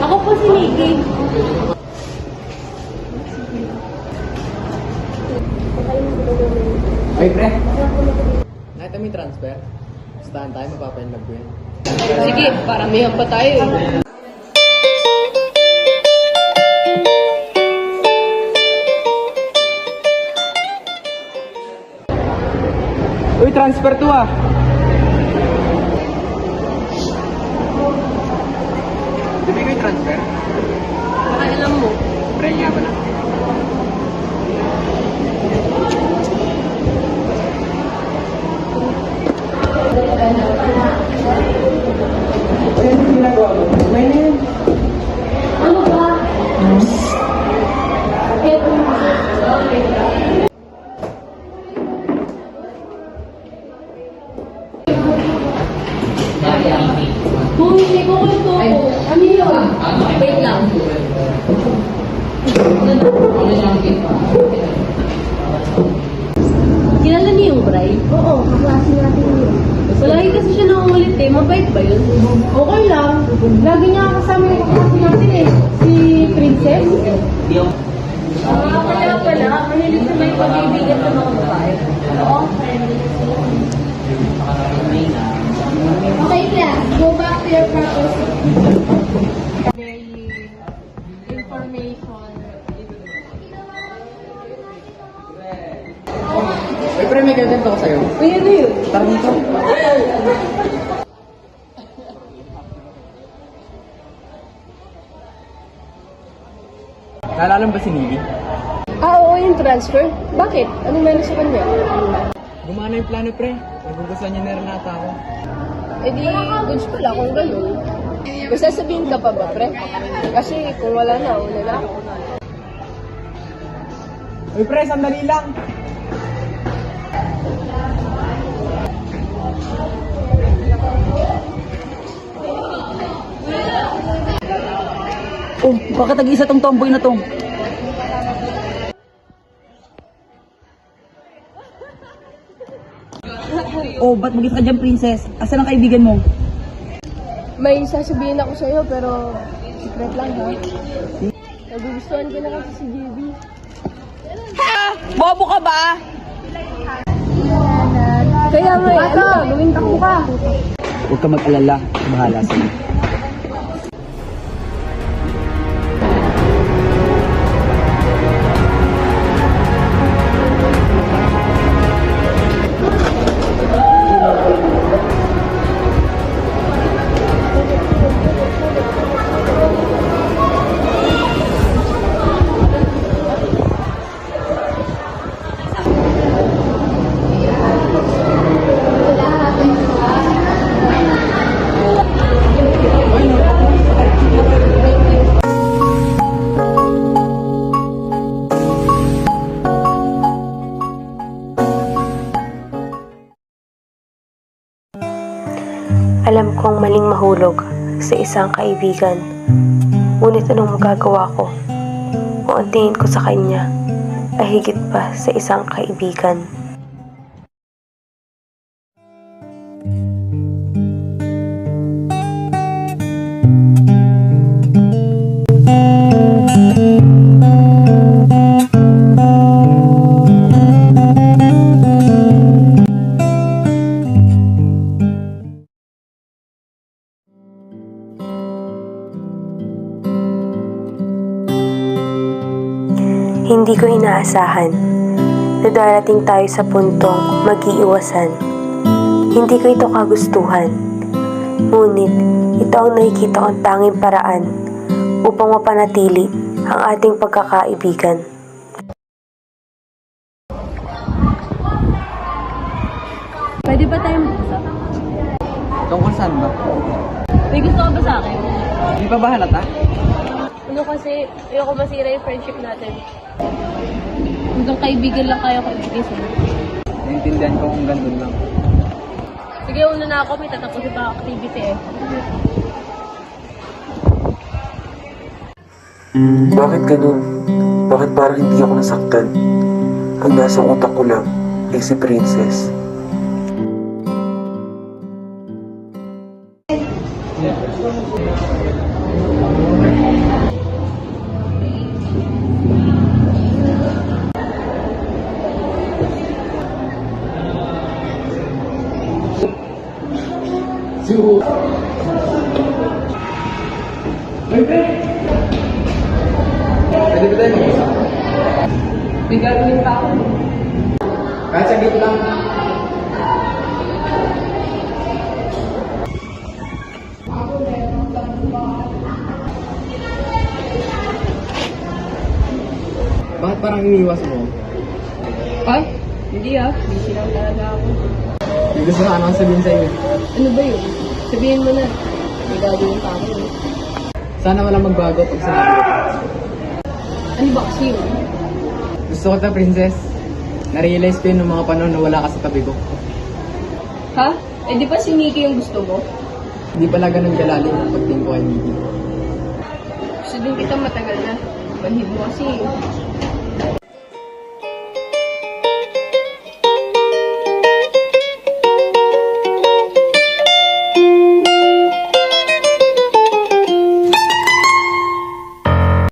Ako po si Nikki. Ay, pre. Nakita mo yung transfer? Stahan tayo, mapapainlog ko yan. Sige, paramihan pa tayo eh. Uy, transfer to ah. Di ba yung transfer? Baka alam mo. Pre, nga ba na? Ay, ano ginagawa mo? May na yan. Ano ba? Kung hindi ko ito, ano yun? Wait lang. Kilala niyo yung Bray? Oo, kaklase natin yun. Lagi kasi siya nangungulit eh. Mabait ba yun? Okay lang. Lagi niya kasama yung kaklase natin eh. Si Princess. Kaya pala, mahilig na may pag-ibigan sa mga babae. Oo. Okay class, go back to your purpose. Information. Uy, pre, may ganito ko sa'yo. Uy, ano yun? Tara dito. Naalala mo ba si Nili? Oo, yung transfer. Bakit? Anong meron sa kanya? Gumana yung plano, pre. Nagugustuhan niya na rin nata ako. Eh di, goods pala kung gano'n. Basta sabihin ka pa ba, pre? Kasi kung wala na ako. Uy, pre, sandali lang. Oh, bakit nag-iisa tong tomboy na tong? Oh, ba't mag-isa ka dyan, princess? Asan ang kaibigan mo? May sasabihin ako sa'yo, pero secret lang, ha? Nagugustuhan ko na kasi si JB. Ha? Bobo ka ba? Kaya nga, ano ka? Gawin takbo ka. Huwag ka mag-alala. Bahala sa'yo. Alam kong maling mahulog sa isang kaibigan. Ngunit anong magagawa ko kung ang tingin ko sa kanya ay higit pa sa isang kaibigan? Hindi ko inaasahan na darating tayo sa puntong mag-iiwasan. Hindi ko ito kagustuhan. Ngunit ito ang nakikita kong tanging paraan upang mapanatili ang ating pagkakaibigan. Pwede ba tayong mag-usap? Tungkol saan ba? May gusto ka ba sa akin? Hindi pa ba halata? Ano kasi, ayoko masira yung friendship natin. Hanggang kaibigan lang kaya ko ibigay sa'yo. Naiintindihan ko kung gandun lang. Sige, una na ako. May tatapusin pa activity eh. Bakit ganun? Bakit parang hindi ako nasaktan? Ang nasa utak ko lang ay si Princess. Pwede ba tayo mag-usap? May gagawin pa ako. Kahit saglit lang. Bakit parang iniwas mo? Ay, hindi busy lang talaga ako. May gusto na ano sabihin sa'yo. Ano ba yun? Sabihin mo na. May gagawin pa ako. Sana walang magbago pag sinabi ko. Ano ba kasi yun? Gusto kita, princess. Na-realize ko yun nung mga panahon na wala ka sa tabi ko. Ha? Eh di ba si Nikki yung gusto mo? Hindi pala ganun kalalim ang pagtingin ko kay Nikki. Gusto din kita matagal na. Balhid mo kasi.